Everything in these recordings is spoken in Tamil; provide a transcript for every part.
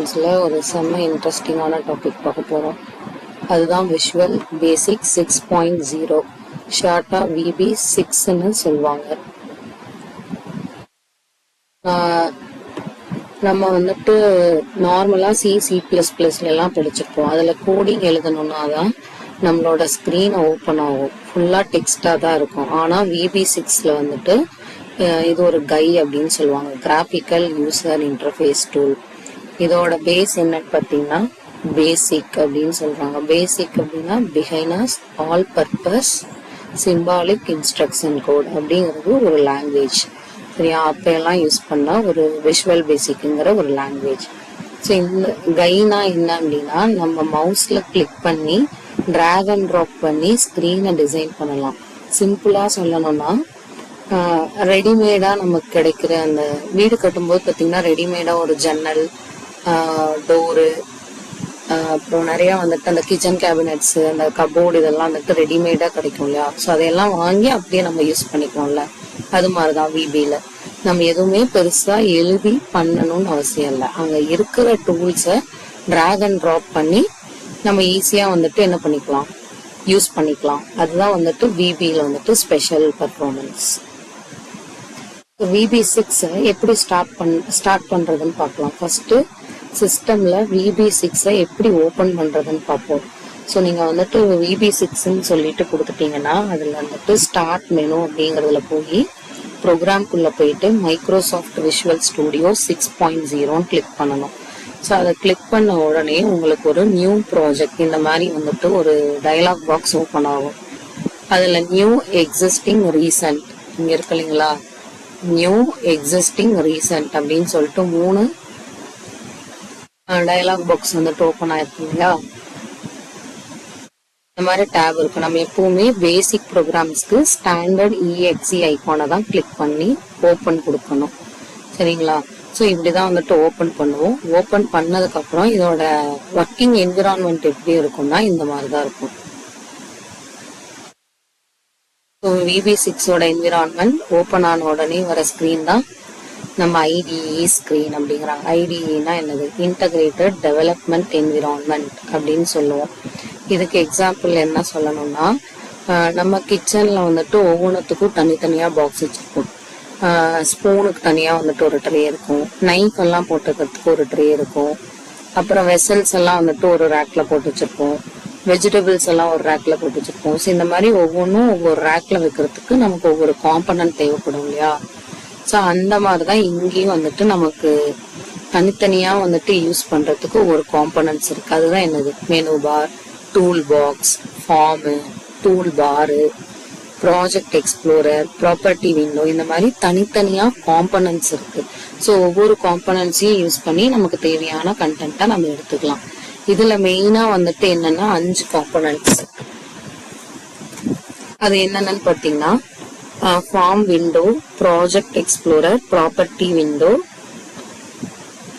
கிளாஸஸில் ஒரு செம்ம இன்ட்ரெஸ்டிங்கான டாபிக் பார்க்க போகிறோம். அதுதான் விஷுவல் பேசிக் 6.0, ஷார்ட்டாக விபி 6ன்னு சொல்லுவாங்க. நம்ம வந்துட்டு நார்மலாக C++எல்லாம் படிச்சிருப்போம். அதில் கோடிங் எழுதணுன்னா தான் நம்மளோட ஸ்க்ரீன் ஓப்பன் ஆகும். ஃபுல்லாக டெக்ஸ்டாக தான் இருக்கும். ஆனால் விபி 6ல் வந்துட்டு இது ஒரு கை அப்படின்னு சொல்லுவாங்க, கிராஃபிக்கல் யூசர் இன்டர்ஃபேஸ் டூல். இதோட பேஸ் என்னன்னு பார்த்தீங்கன்னா பேசிக் அப்படின்னு சொல்றாங்க. பேசிக் அப்படின்னா beginners all purpose symbolic instruction code அப்படிங்கிறது ஒரு லாங்குவேஜ். சரியா? அப்பெல்லாம் யூஸ் பண்ண ஒரு விஷுவல் பேசிக்ங்கிற ஒரு லாங்குவேஜ். ஸோ இந்த கைனா என்ன அப்படின்னா, நம்ம மவுஸ்ல கிளிக் பண்ணி டிராக் அண்ட் ட்ராப் பண்ணி ஸ்க்ரீனை டிசைன் பண்ணலாம். சிம்பிளா சொல்லணும்னா, ரெடிமேடா நமக்கு கிடைக்கிற அந்த வீடு கட்டும்போது பார்த்தீங்கன்னா ரெடிமேடா ஒரு ஜன்னல், டோரு, அப்புறம் நிறைய வந்துட்டு அந்த கிச்சன் கேபினெட்ஸ், அந்த கபோர்டு இதெல்லாம் வந்துட்டு ரெடிமேடா கிடைக்கும் இல்லையா? ஸோ அதையெல்லாம் வாங்கி அப்படியே நம்ம யூஸ் பண்ணிக்கோம்ல. அது மாதிரிதான் விபியில நம்ம எதுவுமே பெருசா எழுதி பண்ணணும்னு அவசியம் இல்லை. அங்க இருக்கிற டூல்ஸை டிராக் அண்ட் ட்ராப் பண்ணி நம்ம ஈஸியா வந்துட்டு என்ன பண்ணிக்கலாம், யூஸ் பண்ணிக்கலாம். அதுதான் வந்துட்டு விபியில வந்துட்டு ஸ்பெஷல் பர்ஃபார்மன்ஸ். விபி 6 எப்படி ஸ்டார்ட் பண்றதுன்னு பார்க்கலாம். ஃபர்ஸ்ட் சிஸ்டம்ல விபி 6 எப்படி ஓபன் பண்றதுன்னு பார்ப்போம். ஸோ நீங்க வந்துட்டு விபி 6ன்னு சொல்லிட்டு கொடுத்துட்டீங்கன்னா அதுல வந்துட்டு ஸ்டார்ட் மெனு அப்படிங்கறதுல போய் ப்ரோக்ராம்குள்ள போயிட்டு மைக்ரோசாஃப்ட் விஷுவல் ஸ்டுடியோ 6.0ன்னு கிளிக் பண்ணணும். ஸோ அதை கிளிக் பண்ண உடனே உங்களுக்கு ஒரு நியூ ப்ராஜெக்ட் இந்த மாதிரி வந்துட்டு ஒரு டயலாக் பாக்ஸ் ஓப்பன் ஆகும். அதுல நியூ எக்ஸிஸ்டிங் ரீசன்ட் இங்க இருக்கு இல்லைங்களா, நியூ எக்ஸிஸ்டிங் ரீசன்ட் அப்படின்னு சொல்லிட்டு 3 டயலாக் பாக்ஸ் வந்துட்டு ஓப்பன் ஆயிருக்கு இல்லையா? இந்த மாதிரி டேப் இருக்கு. நம்ம எப்பவுமே பேசிக் ப்ரோக்ராம்ஸ்க்கு ஸ்டாண்டர்ட் EXE ஐக்கானை தான் கிளிக் பண்ணி ஓப்பன் கொடுக்கணும். சரிங்களா? ஸோ இப்படிதான் வந்துட்டு ஓப்பன் பண்ணுவோம். ஓப்பன் பண்ணதுக்கு அப்புறம் இதோட ஒர்க்கிங் என்விரான்மெண்ட் எப்படி இருக்கும்னா இந்த மாதிரி தான் இருக்கும். ஸோ விபி 6ஓட என்விரான்மெண்ட் ஓப்பன் ஆன உடனே வர ஸ்க்ரீன் தான் நம்ம ஐடிஇ ஸ்க்ரீன் அப்படிங்கிறாங்க. ஐடிஇனா என்னது? இன்டகிரேட்டட் டெவலப்மெண்ட் என்விரான்மெண்ட் அப்படின்னு சொல்லுவோம். இதுக்கு எக்ஸாம்பிள் என்ன சொல்லணும்னா, நம்ம கிச்சன்ல வந்துட்டு ஒவ்வொன்றுத்துக்கும் தனித்தனியா பாக்ஸ் வச்சிருப்போம். ஸ்பூனுக்கு தனியா வந்துட்டு ஒரு ட்ரே இருக்கும், நைஃப் எல்லாம் போட்டுக்கிறதுக்கு ஒரு ட்ரே இருக்கும், அப்புறம் வெசல்ஸ் எல்லாம் வந்துட்டு ஒரு ரேக்ல போட்டு வச்சிருப்போம், வெஜிடபிள்ஸ் எல்லாம் ஒரு ரேக்ல போட்டு வச்சிருப்போம். ஸோ இந்த மாதிரி ஒவ்வொன்றும் ஒவ்வொரு ரேக்ல வைக்கிறதுக்கு நமக்கு ஒவ்வொரு காம்பனன்ட் தேவைப்படும் இல்லையா? ஸோ அந்த மாதிரிதான் இங்கேயும் வந்துட்டு நமக்கு தனித்தனியா வந்துட்டு யூஸ் பண்றதுக்கு ஒரு காம்பனன்ட்ஸ் இருக்கு. அதுதான் என்னது? Menu bar, tool box, form, tool bar, project explorer, property window, இந்த மாதிரி தனித்தனியா காம்பனன்ட்ஸ் இருக்கு. ஸோ ஒவ்வொரு காம்பனன்ட்ஸையும் யூஸ் பண்ணி நமக்கு தேவையான கண்டென்ட்டை நம்ம எடுத்துக்கலாம். இதுல மெயினா வந்துட்டு என்னன்னா 5 காம்பனன்ட்ஸ். அது என்னன்னு பாத்தீங்கன்னா, form window, project explorer, property window,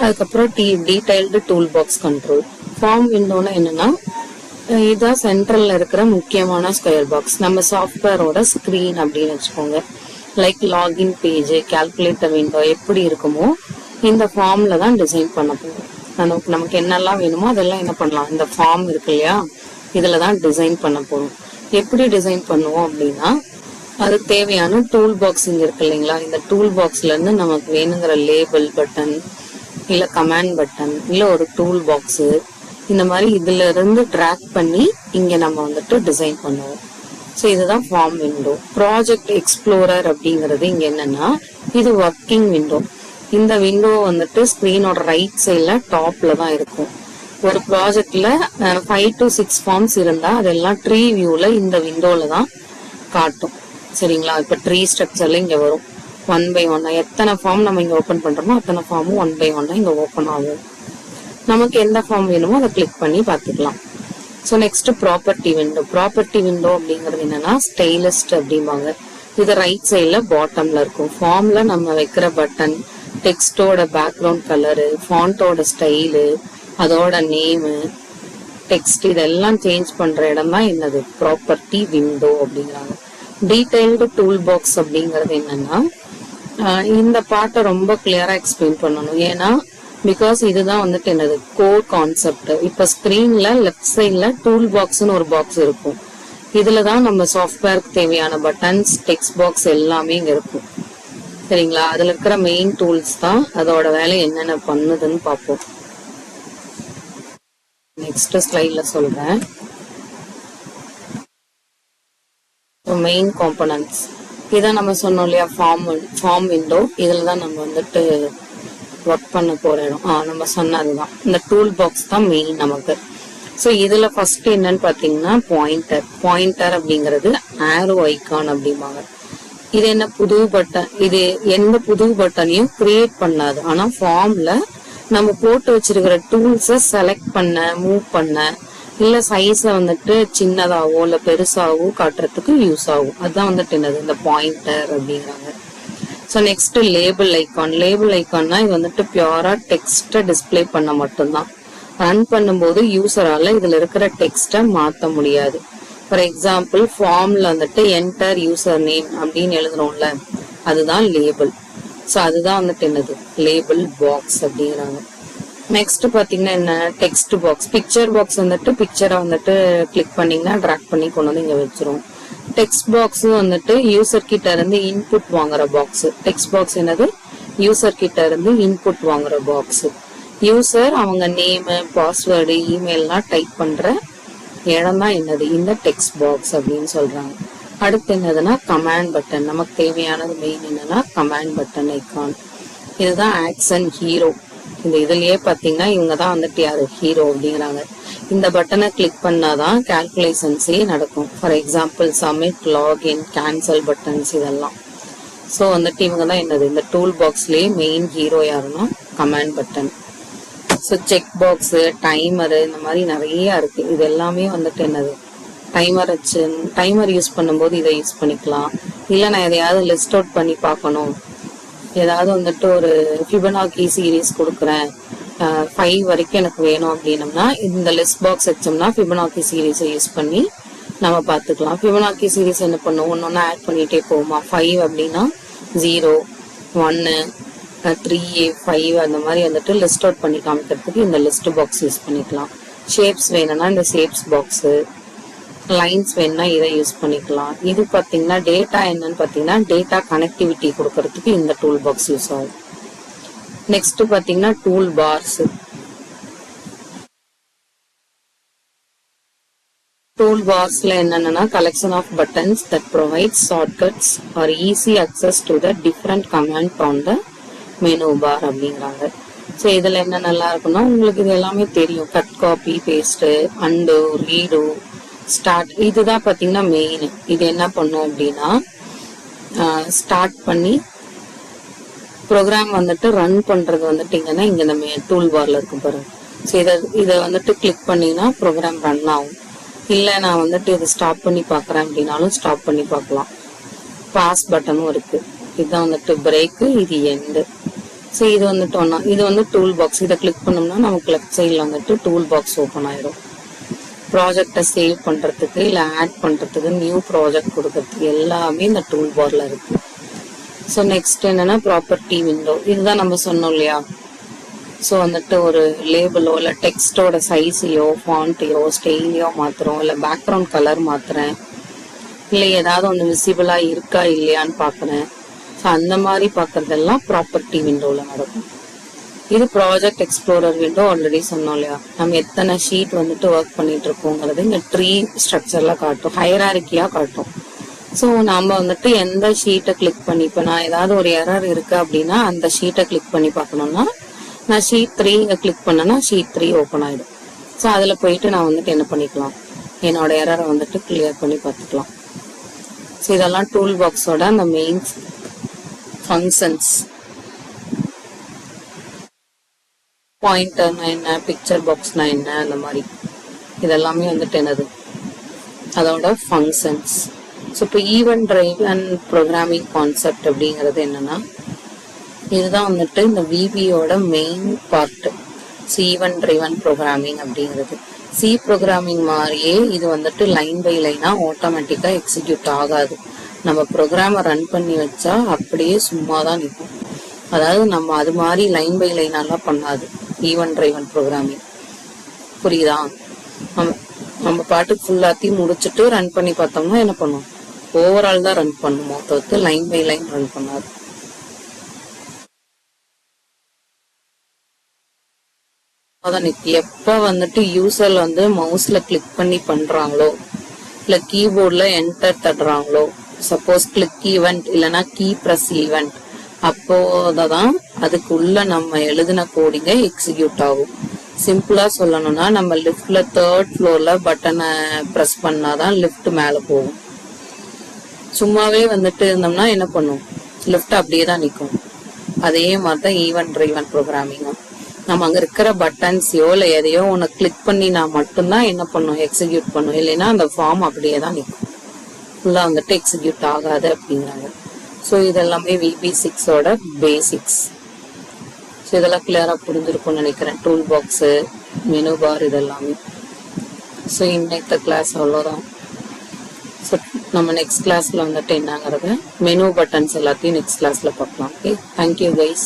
அதுக்கப்புறம் detailed tool box control. Form விண்டோனா என்னன்னா, இதான் சென்ட்ரல்ல இருக்கிற முக்கியமான ஸ்கொயர் பாக்ஸ். நம்ம சாஃப்ட்வேரோட ஸ்கிரீன் அப்படின்னு வச்சுக்கோங்க. Like login page, calculator window எப்படி இருக்குமோ இந்த ஃபார்ம்ல தான் டிசைன் பண்ண போகும். நமக்கு என்னெல்லாம் வேணுமோ அதெல்லாம் என்ன பண்ணலாம், இந்த ஃபார்ம் இருக்கு இல்லையா, இதுல தான் டிசைன் பண்ண போறோம். எப்படி டிசைன் பண்ணுவோம் அப்படின்னா, அதுக்கு தேவையான டூல் பாக்ஸ் இங்க இருக்கு இல்லைங்களா, இந்த டூல் பாக்ஸ்ல இருந்து நமக்கு வேணுங்கிற லேபிள் பட்டன், இல்ல கமாண்ட் பட்டன், இல்ல ஒரு டூல் பாக்ஸ், இந்த மாதிரி இதுல இருந்து டிராக் பண்ணி இங்க நம்ம வந்துட்டு டிசைன் பண்ணுவோம். ஸோ இதுதான் ஃபார்ம் விண்டோ. ப்ராஜெக்ட் எக்ஸ்ப்ளோரர் அப்படிங்கிறது இங்க என்னன்னா, இது ஒர்க்கிங் விண்டோ. இந்த விண்டோ வந்துட்டு ஸ்கிரீனோட ரைட் சைட்ல டாப்ல தான் இருக்கும். ஒரு ப்ராஜெக்ட்ல 5 to 6 ஃபார்ம்ஸ் இருந்தா அதெல்லாம் ட்ரீ வியூல இந்த விண்டோல தான் காட்டும். சரிங்களா? இப்ப ட்ரீ ஸ்ட்ரக்சர்ல இங்க வரும் 1 by 1. எத்தனை ஃபார்ம் நம்ம இங்க ஓபன் பண்றோமோ அத்தனை ஃபார்மும் 1 by 1 இங்க ஓபன் ஆகும். நமக்கு எந்த ஃபார்ம் வேணுமோ அதை கிளிக் பண்ணி பார்த்துக்கலாம். So next property window. Property window அப்படிங்கிறது என்னன்னா ஸ்டைலிஸ்ட் அப்படிம்பாங்க. இது ரைட் சைட்ல பாட்டம்ல இருக்கும். ஃபார்ம்ல நம்ம வைக்கிற பட்டன், டெக்ஸ்டோட பேக்ரவுண்ட் கலரு, ஃபாண்டோட ஸ்டைலு, அதோட நேமு, டெக்ஸ்ட் இதெல்லாம் சேஞ்ச் பண்ற இடம் தான் என்னது? ப்ராப்பர்ட்டி விண்டோ அப்படிங்கிறாங்க. டீடைல்டு டூல் பாக்ஸ் அப்படிங்கிறது என்னன்னா, இந்த பார்ட்டை ரொம்ப கிளியரா எக்ஸ்பிளைன் பண்ணணும். ஏன்னா பிகாஸ் இதுதான் வந்துட்டு என்னது கோர் கான்செப்ட். இப்ப ஸ்கிரீன்ல லெஃப்ட் சைட்ல டூல் பாக்ஸ்னு ஒரு பாக்ஸ் இருக்கும். இதுலதான் நம்ம சாஃப்ட்வேருக்கு தேவையான பட்டன்ஸ், டெக்ஸ்ட் பாக்ஸ் எல்லாமே இங்க இருக்கும். சரிங்களா? அதுல இருக்கிற மெயின் டூல்ஸ் தான் அதோட வேலை என்னென்ன பண்ணுதுன்னு பார்ப்போம். நெக்ஸ்ட் ஸ்லைட்ல சொல்றேன். மெயின் காம்பனன்ட்ஸ் இதான் நம்ம சொன்னோம் இல்லையா, ஃபார்ம் விண்டோ. இதுல தான் நம்ம வந்துட்டு ஒர்க் பண்ண போற இடம். நம்ம சொன்னதுதான் இந்த டூல் பாக்ஸ் தான் மெயின் நமக்கு. ஸோ இதுல ஃபர்ஸ்ட் என்னன்னு பாத்தீங்கன்னா பாயிண்டர் அப்படிங்கிறது ஆரோ ஐகான் அப்படிம்பாங்க. இது என்ன புது பட்டன், இது எந்த புது பட்டனையும் கிரியேட் பண்ணாது. ஆனா ஃபார்ம்ல நம்ம போட்டு வச்சிருக்கிற டூல்ஸை செலக்ட் பண்ண, மூவ் பண்ண, இல்ல சைஸ வந்துட்டு சின்னதாவோ இல்ல பெருசாவோ காட்டுறதுக்கு யூஸ் ஆகும். அதுதான் வந்துட்டு என்னது இந்த பாயிண்டர் அப்படிங்கிறாங்க. So next label icon. Label ஐகான்னா இது வந்துட்டு பியூரா டெக்ஸ்ட டிஸ்பிளே பண்ண மட்டும்தான். ரன் பண்ணும்போது யூசரால இதுல இருக்கிற டெக்ஸ்ட மாத்த முடியாது. ஃபார் எக்ஸாம்பிள் ஃபார்ம்ல வந்துட்டு என்டர் யூசர் நேம் அப்படின்னு எழுதுறோம்ல, அதுதான் லேபிள். ஸோ அதுதான் வந்துட்டு என்னது லேபிள் பாக்ஸ் அப்படிங்கிறாங்க. நெக்ஸ்ட் பாத்தீங்கன்னா என்ன, டெக்ஸ்ட் பாக்ஸ். பிக்சர் பாக்ஸ் வந்துட்டு பிக்சரை வந்துட்டு கிளிக் பண்ணீங்கன்னா டிராக் பண்ணி கொண்டு வந்து இங்க வச்சிரும். டெக்ஸ்ட் பாக்ஸ் வந்துட்டு யூசர் கிட்ட இருந்து இன்புட் வாங்குற பாக்ஸ். டெக்ஸ்ட் பாக்ஸ் என்னது, யூசர் கிட்ட இருந்து இன்புட் வாங்குற பாக்ஸ். யூசர் அவங்க நேம், பாஸ்வேர்டு, இமெயில்லாம் டைப் பண்ற இடம் தான் என்னது இந்த டெக்ஸ்ட் பாக்ஸ் அப்படின்னு சொல்றாங்க. அடுத்து என்னதுன்னா கமாண்ட் பட்டன். நமக்கு தேவையானது மெயின் என்னன்னா கமாண்ட் பட்டன் ஐகான். இதுதான் ஆக்சன் ஹீரோ. இந்த இதுலயே பாத்தீங்கன்னா இவங்கதான் வந்துட்டு யாரு ஹீரோ அப்படிங்கிறாங்க. இந்த பட்டனை கிளிக் பண்ணாதான் கால்குலேஷன்ஸே நடக்கும். For example submit, login, cancel buttons இதெல்லாம். ஸோ வந்துட்டு இவங்க தான் என்னது இந்த டூல் பாக்ஸ்லயே மெயின் ஹீரோ யாருன்னா command button. So check box, timer, இந்த மாதிரி நிறைய இருக்கு. இது எல்லாமே வந்துட்டு என்னது டைமர் யூஸ் பண்ணும்போது இதை யூஸ் பண்ணிக்கலாம். இல்ல நான் எதையாவது லிஸ்ட் அவுட் பண்ணி பார்க்கணும், ஏதாவது வந்துட்டு ஒரு ஃபிபனாக்கி சீரீஸ் கொடுக்குறேன், 5 வரைக்கும் எனக்கு வேணும் அப்படின்னம்னா இந்த லிஸ்ட் பாக்ஸ் வச்சோம்னா ஃபிபனாக்கி சீரீஸை யூஸ் பண்ணி நம்ம பார்த்துக்கலாம். ஃபிபனாக்கி சீரீஸ் என்ன பண்ணும், ஒன்னொன்னு ஆட் பண்ணிட்டே போகுமா. 5 அப்படின்னா 0, 1, 3, 5 அந்த மாதிரி வந்துட்டு லிஸ்ட் அவுட் பண்ணி காமிக்கிறதுக்கு இந்த லிஸ்ட் பாக்ஸ் யூஸ் பண்ணிக்கலாம். ஷேப்ஸ் வேணும்னா இந்த ஷேப்ஸ் பாக்ஸ், லைன்ஸ் வேணும்னா இதை யூஸ் பண்ணிக்கலாம். இது பாத்தீங்கன்னா டேட்டா என்னன்னு பாத்தீங்கன்னா டேட்டா கனெக்டிவிட்டி கொடுக்கறதுக்கு இந்த டூல் பாக்ஸ் யூஸ் ஆகும். நெக்ஸ்ட் பாத்தீங்கன்னா டூல் பார்ஸ். டூல் பார்ஸ்ல என்னன்னா collection of buttons that provides shortcuts or easy access to the different commands on the menu bar அப்படிங்கிறாங்க. ஸோ இதுல என்ன நல்லா இருக்குன்னா உங்களுக்கு இது எல்லாமே தெரியும். Cut, copy, paste, undo, redo, start. இதுதான் பாத்தீங்கன்னா மெயின். இது என்ன பண்ணும் அப்படின்னா ஸ்டார்ட் பண்ணி ப்ரோக்ராம் வந்துட்டு ரன் பண்றது வந்துட்டீங்கன்னா இங்க இந்த டூல் பார்ல இருக்கும் பாருங்க. ஸோ இதை வந்துட்டு கிளிக் பண்ணீங்கன்னா ப்ரோக்ராம் ரன் ஆகும். இல்ல நான் வந்துட்டு இதை ஸ்டாப் பண்ணி பாக்குறேன் அப்படின்னாலும் ஸ்டாப் பண்ணி பார்க்கலாம். பாஸ் பட்டனும் இருக்கு. இதுதான் வந்துட்டு பிரேக், இது எண்டு. ஸோ இது வந்துட்டு ஒன்னா, இது வந்து டூல் பாக்ஸ். இதை கிளிக் பண்ணோம்னா நமக்கு லெஃப்ட் சைட்ல வந்துட்டு டூல் பாக்ஸ் ஓப்பன் ஆயிடும். ப்ராஜெக்டை சேவ் பண்றதுக்கு இல்ல ஆட் பண்றதுக்கு, நியூ ப்ராஜெக்ட் கொடுக்கறதுக்கு எல்லாமே இந்த டூல் பார்ல இருக்கு. ஸோ நெக்ஸ்ட் என்னன்னா ப்ராப்பர்ட்டி விண்டோ. இதுதான் நம்ம சொன்னோம் இல்லையா. ஸோ வந்துட்டு ஒரு லேபிளோ இல்ல டெக்ஸ்டோட சைஸையோ, ஃபாண்ட்டையோ, ஸ்டைலையோ மாத்துறோம், இல்ல பேக்ரவுண்ட் கலர் மாத்துறேன், இல்ல ஏதாவது ஒன்று விசிபிளா இருக்கா இல்லையான்னு பாக்குறேன். ஸோ அந்த மாதிரி பாக்குறதெல்லாம் ப்ராப்பர்ட்டி விண்டோல நடக்கும். இது ப்ராஜெக்ட் எக்ஸ்ப்ளோரர் விண்டோ. ஆல்ரெடி சொன்னோம் இல்லையா, நம்ம எத்தனை ஷீட் வந்துட்டு ஒர்க் பண்ணிட்டு இருக்கோங்கிறது இந்த ட்ரீ ஸ்ட்ரக்சர்ல காட்டும், ஹைரார்கியா காட்டும். ஸோ நம்ம வந்துட்டு எந்த ஷீட்டை கிளிக் பண்ணி, இப்போ நான் ஏதாவது ஒரு எரர் இருக்கு அப்படின்னா அந்த ஷீட்டை கிளிக் பண்ணி பார்க்கணும்னா நான் ஷீட் 3 கிளிக் பண்ணேன்னா ஷீட் 3 ஓப்பன் ஆயிடும். ஸோ அதுல போயிட்டு நான் வந்துட்டு என்ன பண்ணிக்கலாம், என்னோட எரரை வந்துட்டு கிளியர் பண்ணி பார்த்துக்கலாம். ஸோ இதெல்லாம் டூல் பாக்ஸோட அந்த மெயின் ஃபங்க்ஷன்ஸ். பாயிண்டர்னா என்ன, பிக்சர் பாக்ஸ்னா என்ன, அந்த மாதிரி இதெல்லாமே வந்துட்டு என்னது அதோட ஃபங்க்ஷன்ஸ். ஸோ இப்போ ஈவென்ட் டிரைவன் ப்ரோக்ராமிங் கான்செப்ட் அப்படிங்கிறது என்னன்னா, இதுதான் வந்துட்டு இந்த விபியோட main part. Event driven programming அப்படிங்கிறது சி ப்ரோக்ராமிங் மாதிரியே இது வந்துட்டு லைன் பை லைனா ஆட்டோமேட்டிக்கா எக்ஸிக்யூட் ஆகாது. நம்ம ப்ரோக்ராமை ரன் பண்ணி வச்சா அப்படியே சும்மா தான் நிற்கும். அதாவது நம்ம அது மாதிரி லைன் பை லைன் எல்லாம் பண்ணாது ஈவென்ட் டிரைவன் ப்ரோக்ராமிங். புரியுதா? நம்ம பாட்டுக்கு ஃபுல்லாத்தையும் முடிச்சுட்டு ரன் பண்ணி பார்த்தோம்னா என்ன பண்ணும், ஓவரால் தான் ரன் பண்ணுமோ தவிர்த்து லைன் பை லைன் ரன் பண்ணாது. அதான் எப்ப வந்துட்டு யூசர் மவுஸ்ல கிளிக் பண்ணி பண்றாங்களோ இல்ல கீபோர்ட்ல என்டர் தட்டுறாங்களோ, சப்போஸ் கிளிக் ஈவென்ட் இல்லைன்னா கீ பிரஸ் ஈவென்ட், அப்போதான் அதுக்குள்ள நம்ம எழுதின கோடிங்க எக்ஸிக்யூட் ஆகும். சிம்பிளா சொல்லணும்னா நம்ம லிஃப்ட்ல 3rd ஃப்ளோர்ல பட்டனை பிரஸ் பண்ணாதான் லிஃப்ட் மேல போகும். சும்மாவே இருந்தோம்னா என்ன பண்ணும், லிஃப்ட் அப்படியே தான் நிற்கும். அதே மாதிரிதான் ஈவென்ட் டிரைவன் ப்ரோக்ராமிங்கும். நம்ம அங்க இருக்கிற பட்டன்ஸையோ இல்ல எதையோ ஒன்னு கிளிக் பண்ணினா மட்டும்தான் என்ன பண்ணும், எக்ஸிக்யூட் பண்ணும். இல்லைன்னா அந்த ஃபார்ம் அப்படியே தான் நிற்கும், ஃபுல்லா எக்ஸிக்யூட் ஆகாது அப்படிங்கிறாங்க. ஸோ இதெல்லாமே VB6ஓட பேசிக்ஸ். ஸோ இதெல்லாம் கிளியரா புரிஞ்சிருக்கும்னு நினைக்கிறேன். டூல் பாக்ஸ், மெனு பார் இதெல்லாமே. ஸோ இன்னைக்கு கிளாஸ் அவ்வளோதான். ஸோ நம்ம நெக்ஸ்ட் கிளாஸ்ல என்னங்கிறத மெனு பட்டன்ஸ் எல்லாத்தையும் நெக்ஸ்ட் கிளாஸ்ல பார்க்கலாம். Okay, thank you guys.